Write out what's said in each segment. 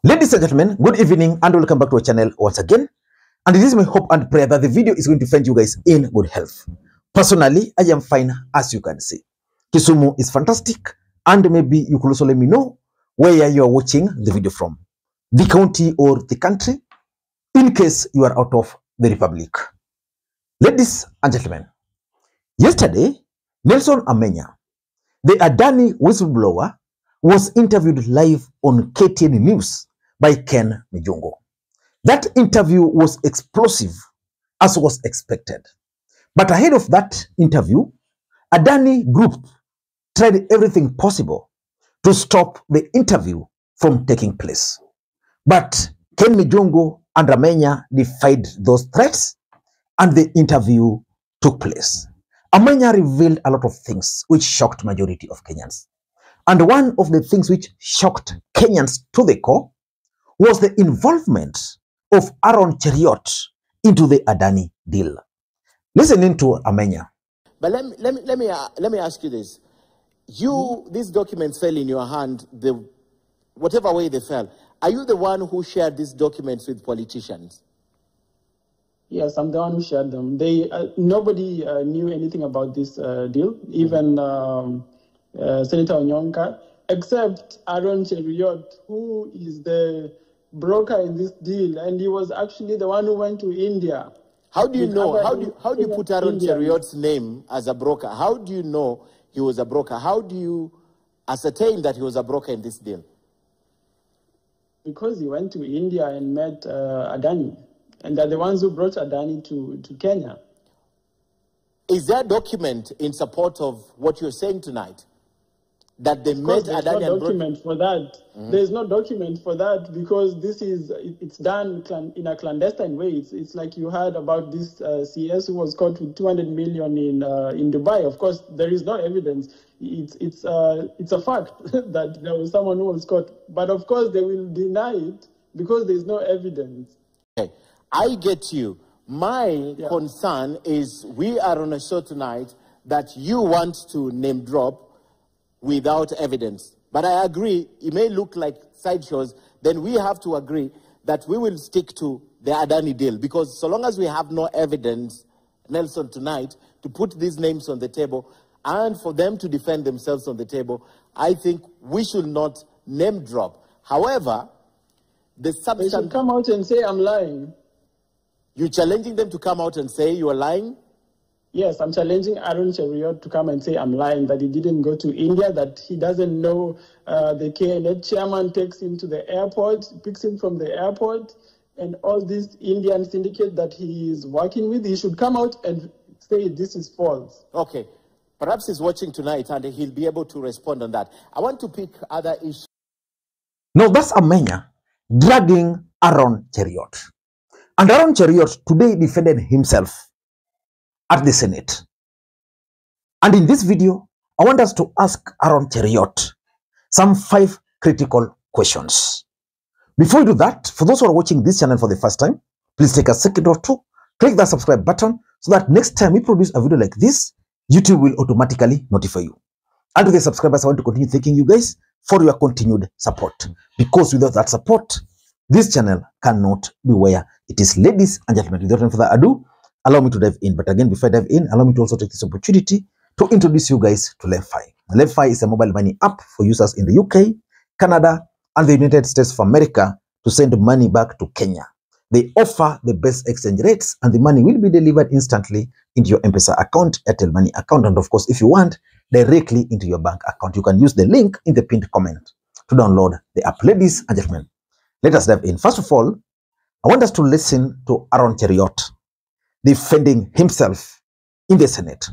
Ladies and gentlemen, good evening and welcome back to our channel once again. And it is my hope and prayer that the video is going to find you guys in good health. Personally, I am fine, as you can see. Kisumu is fantastic, and maybe you could also let me know where you are watching the video from, the county or the country, in case you are out of the republic. Ladies and gentlemen, yesterday, Nelson Amenya, the Adani whistleblower, was interviewed live on KTN News by Ken Mijongo. That interview was explosive, as was expected. But ahead of that interview, Adani Group tried everything possible to stop the interview from taking place. But Ken Mijongo and Amenya defied those threats, and the interview took place. Amenya revealed a lot of things which shocked majority of Kenyans. And one of the things which shocked Kenyans to the core was the involvement of Aaron Cheruiyot into the Adani deal. Listening to Amenya. But let me ask you this. These documents fell in your hand, whatever way they fell. Are you the one who shared these documents with politicians? Yes, I'm the one who shared them. Nobody knew anything about this deal, even Senator Onyonka, except Aaron Cheruiyot, who is the broker in this deal, and he was actually the one who went to India. How do you know? How do you put Aaron Cheruiyot's name as a broker? How do you know he was a broker? How do you ascertain that he was a broker in this deal? Because he went to India and met Adani, and they're the ones who brought Adani to Kenya. Is there a document in support of what you're saying tonight? That they met Adani no document for that. There's no document for that because it's done in a clandestine way. It's like you heard about this CS who was caught with 200 million in Dubai. Of course, there is no evidence. It's a fact that there was someone who was caught, but of course they will deny it because there's no evidence. Okay, I get you. My concern is we are on a show tonight that you want to name drop without evidence. But I agree, it may look like sideshows, then we have to agree that we will stick to the Adani deal. Because so long as we have no evidence, Nelson, tonight, to put these names on the table, and for them to defend themselves on the table, I think we should not name drop. However, the substance... They should come out and say, I'm lying. You're challenging them to come out and say you are lying? Yes, I'm challenging Aaron Cheruiyot to come and say I'm lying, that he didn't go to India, that he doesn't know the KNH chairman takes him to the airport, picks him from the airport, and all these Indian syndicate that he is working with. He should come out and say this is false. Okay. Perhaps he's watching tonight and he'll be able to respond on that. I want to pick other issues. Now that's Amenya dragging Aaron Cheruiyot. And Aaron Cheruiyot today defended himself at the Senate. And in this video, I want us to ask Aaron Cheruiyot some 5 critical questions. Before we do that, for those who are watching this channel for the first time, please take a second or two, click that subscribe button so that next time we produce a video like this, YouTube will automatically notify you. And to the subscribers, I want to continue thanking you guys for your continued support. Because without that support, this channel cannot be where it is. Ladies and gentlemen, without any further ado, allow me to dive in. But again, before I dive in, allow me to also take this opportunity to introduce you guys to LevFi. LevFi is a mobile money app for users in the UK, Canada, and the United States of America to send money back to Kenya. They offer the best exchange rates, and the money will be delivered instantly into your M-Pesa account, Airtel Money account, and of course, if you want, directly into your bank account. You can use the link in the pinned comment to download the app. Ladies and gentlemen, let us dive in. First of all, I want us to listen to Aaron Cheruiyot defending himself in the Senate.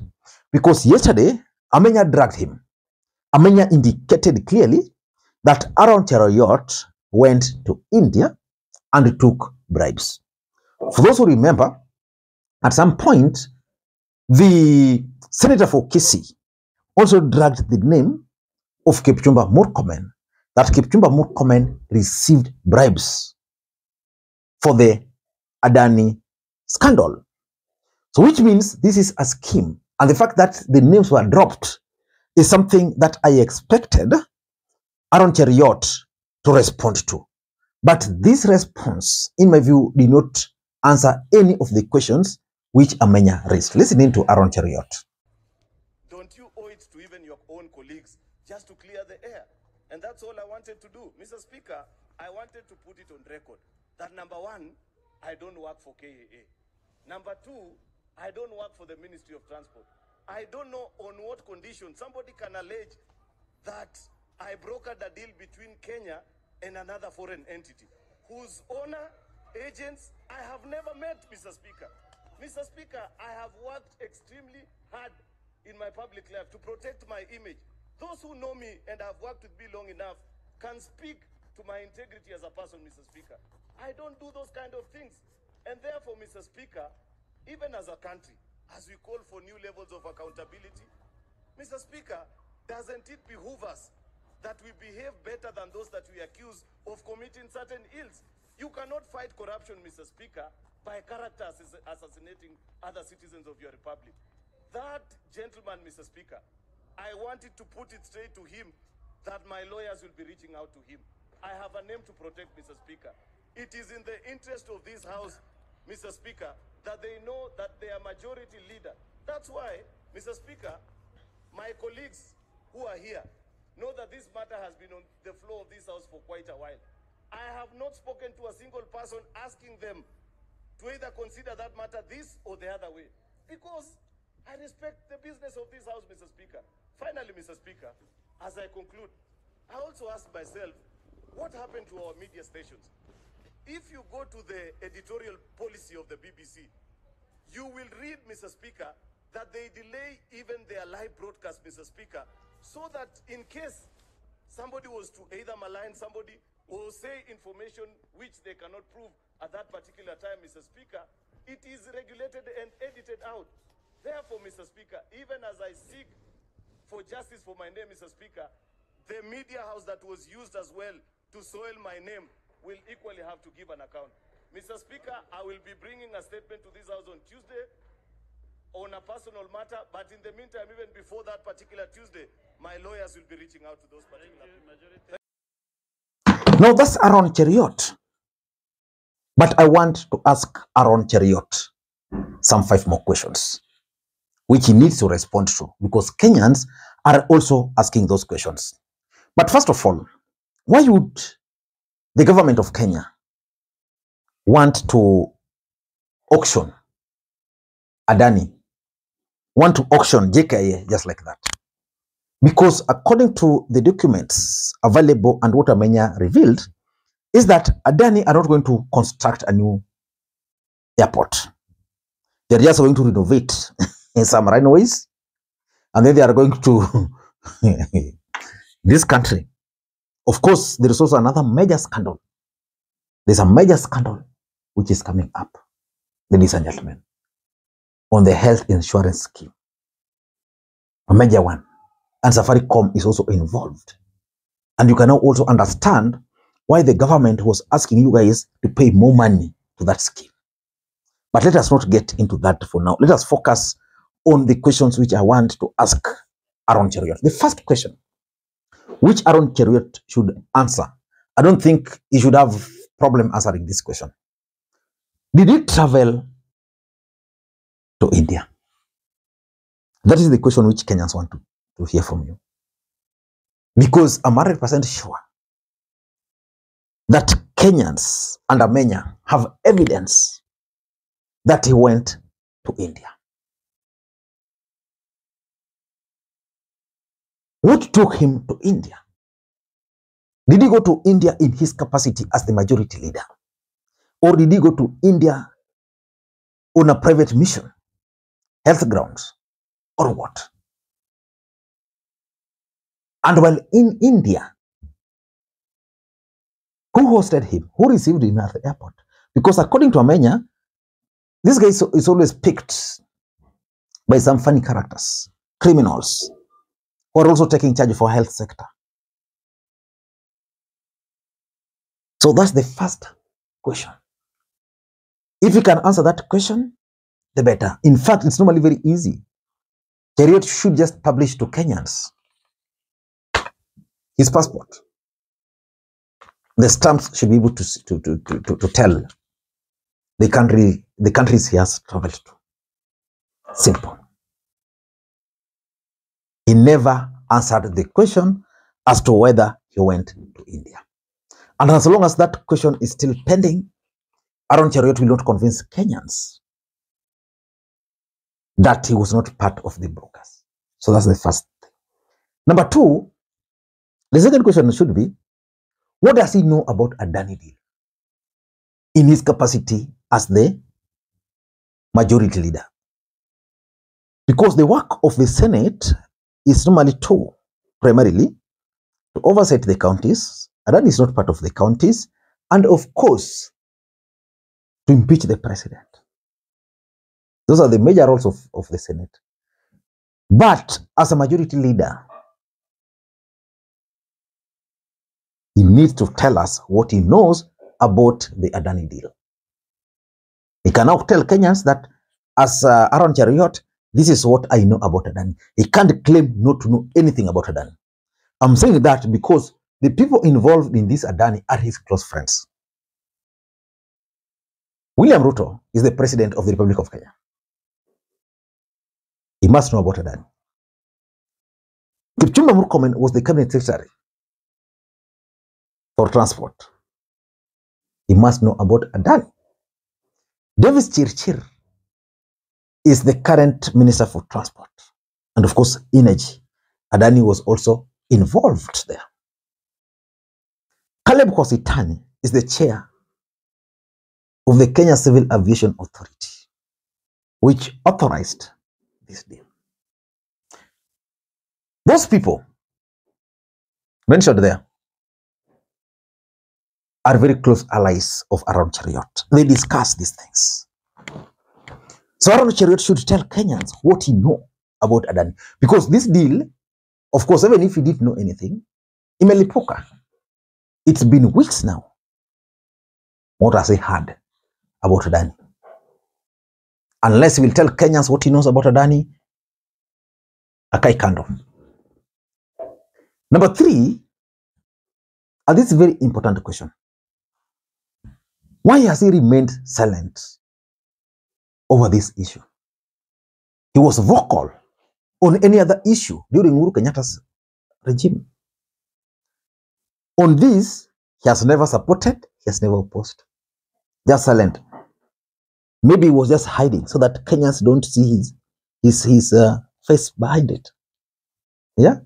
Because yesterday, Amenya dragged him. Amenya indicated clearly that Aaron Cheruiyot went to India and took bribes. For those who remember, at some point, the senator for Kisii also dragged the name of Kipchumba Murkomen, that Kipchumba Murkomen received bribes for the Adani Scandal. So which means this is a scheme. And the fact that the names were dropped is something that I expected Aaron Cheruiyot to respond to. But this response, in my view, did not answer any of the questions which Amenya raised. Listening to Aaron Cheruiyot. Don't you owe it to even your own colleagues just to clear the air? And that's all I wanted to do. Mr. Speaker, I wanted to put it on record that number one, I don't work for KAA. Number two, I don't work for the Ministry of Transport. I don't know on what condition somebody can allege that I brokered a deal between Kenya and another foreign entity whose owner, agents, I have never met, Mr. Speaker. Mr. Speaker, I have worked extremely hard in my public life to protect my image. Those who know me and have worked with me long enough can speak to my integrity as a person, Mr. Speaker. I don't do those kind of things. And therefore, Mr. Speaker, even as a country, as we call for new levels of accountability, Mr. Speaker, doesn't it behoove us that we behave better than those that we accuse of committing certain ills? You cannot fight corruption, Mr. Speaker, by character assassinating other citizens of your republic. That gentleman, Mr. Speaker, I wanted to put it straight to him that my lawyers will be reaching out to him. I have a name to protect, Mr. Speaker. It is in the interest of this House, Mr. Speaker, that they know that they are majority leader. That's why, Mr. Speaker, my colleagues who are here know that this matter has been on the floor of this House for quite a while. I have not spoken to a single person asking them to either consider that matter this or the other way, because I respect the business of this House, Mr. Speaker. Finally, Mr. Speaker, as I conclude, I also ask myself, what happened to our media stations? If you go to the editorial policy of the BBC, you will read, Mr. Speaker, that they delay even their live broadcast, Mr. Speaker, so that in case somebody was to either malign somebody or say information which they cannot prove at that particular time, Mr. Speaker, it is regulated and edited out. Therefore, Mr. Speaker, even as I seek for justice for my name, Mr. Speaker, the media house that was used as well to soil my name will equally have to give an account. Mr. Speaker, I will be bringing a statement to this House on Tuesday on a personal matter, but in the meantime, even before that particular Tuesday, my lawyers will be reaching out to those particular people. Now, that's Aaron Cheruiyot. But I want to ask Aaron Cheruiyot some 5 more questions, which he needs to respond to, because Kenyans are also asking those questions. But first of all, why would the government of Kenya want to auction Adani, want to auction JKA just like that? Because according to the documents available and what Amenya revealed, is that Adani are not going to construct a new airport. They're just going to renovate some runways, and then they are going to this country. Of course, there is also another major scandal. There's a major scandal which is coming up, ladies and gentlemen, on the health insurance scheme. A major one. And Safaricom is also involved. And you can now also understand why the government was asking you guys to pay more money to that scheme. But let us not get into that for now. Let us focus on the questions which I want to ask Aaron Cheruiyot. The first question, which Aaron Cheruiyot should answer. I don't think he should have problem answering this question. Did he travel to India? That is the question which Kenyans want to hear from you. Because I'm 100% sure that Kenyans and Amenya have evidence that he went to India. What took him to India? Did he go to India in his capacity as the majority leader? Or did he go to India on a private mission, health grounds, or what? And while in India, who hosted him? Who received him at the airport? Because according to Amenya, this guy is always picked by some funny characters, criminals, who are also taking charge for health sector. So that's the first question. If you can answer that question, the better. In fact, it's normally very easy. Cheruiyot should just publish to Kenyans his passport. the stamps should be able to tell the countries he has traveled to. Simple. He never answered the question as to whether he went to India. And as long as that question is still pending, Aaron Cheruiyot will not convince Kenyans that he was not part of the brokers. So that's the first thing. Number two, the second question should be, what does he know about Adani deal in his capacity as the majority leader? Because the work of the Senate is normally two, primarily to oversight the counties. Adani is not part of the counties, and of course, to impeach the president. Those are the major roles of the Senate. But as a majority leader, he needs to tell us what he knows about the Adani deal. He can now tell Kenyans that as Aaron Cheruiyot, this is what I know about Adani. He can't claim not to know anything about Adani. I'm saying that because the people involved in this Adani are his close friends. William Ruto is the president of the Republic of Kenya. He must know about Adani. Kipchumba Murkomen was the cabinet secretary for transport. He must know about Adani. Davis Chirchir is the current minister for transport and of course energy. Adani was also involved there. Caleb Kositani is the chair of the Kenya Civil Aviation Authority, which authorized this deal. Those people mentioned there are very close allies of Aaron Cheruiyot. They discuss these things. So Aaron Cheruiyot should tell Kenyans what he knows about Adani. Because this deal, of course, even if he didn't know anything, imelipuka. It's been weeks now. What has he heard about Adani? Unless he will tell Kenyans what he knows about Adani, akai kando. Number three, and this is a very important question. Why has he remained silent over this issue? He was vocal on any other issue during Uhuru Kenyatta's regime. On this, he has never supported, he has never opposed. Just silent. Maybe he was just hiding so that Kenyans don't see his face behind it. Yeah?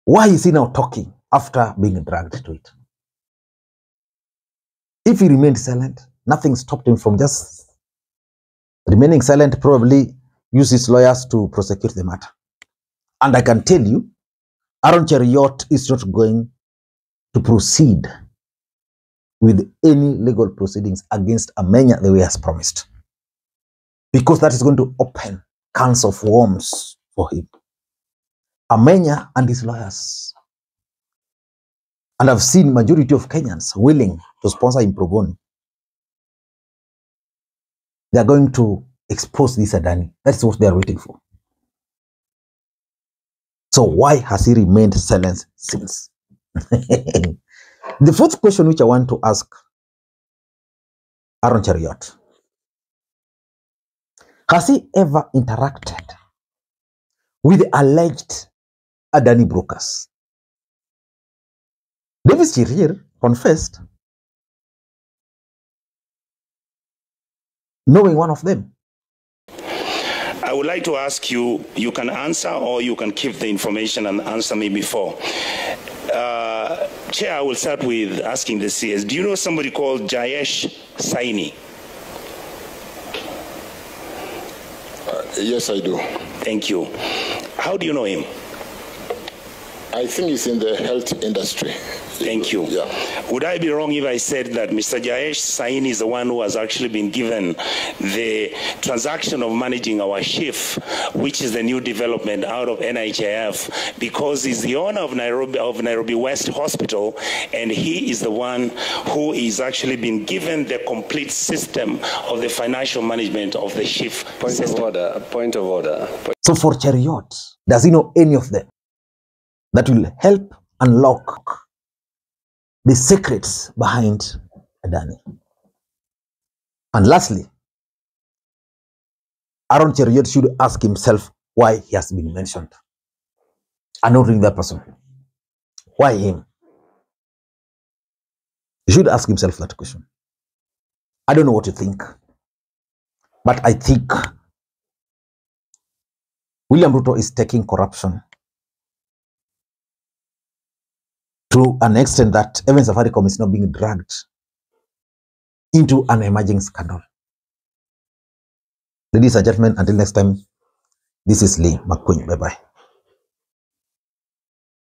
Why is he now talking after being dragged to it? If he remained silent, nothing stopped him from just remaining silent, probably use his lawyers to prosecute the matter. And I can tell you, Aaron Cheruiyot is not going to proceed with any legal proceedings against Amenya the way he has promised. Because that is going to open cans of worms for him. Amenya and his lawyers. And I've seen majority of Kenyans willing to sponsor him pro bono. They are going to expose this Adani. That's what they are waiting for. So why has he remained silent since? The fourth question which I want to ask Aaron Cheruiyot. Has he ever interacted with the alleged Adani brokers? Davis Chirchir confessed knowing one of them. I would like to ask you, you can answer or you can keep the information and answer me before. Chair, I will start with asking the CS. Do you know somebody called Jayesh Saini? Yes, I do. Thank you. How do you know him? I think he's in the health industry. Thank you. Yeah. Would I be wrong if I said that Mr. Jayesh Saini is the one who has actually been given the transaction of managing our SHIF, which is the new development out of NHIF, because he's the owner of Nairobi West Hospital, and he is the one who is actually been given the complete system of the financial management of the SHIF system. Point of order. So for Cheruiyot, does he know any of them that will help unlock the secrets behind Adani. And lastly, Aaron Cheruiyot should ask himself why he has been mentioned and not ring that person. Why him? He should ask himself that question. I don't know what you think, but I think William Ruto is taking corruption to an extent that even Safaricom is not being dragged into an emerging scandal. Ladies and gentlemen, until next time, this is Lee Makwiny. Bye-bye.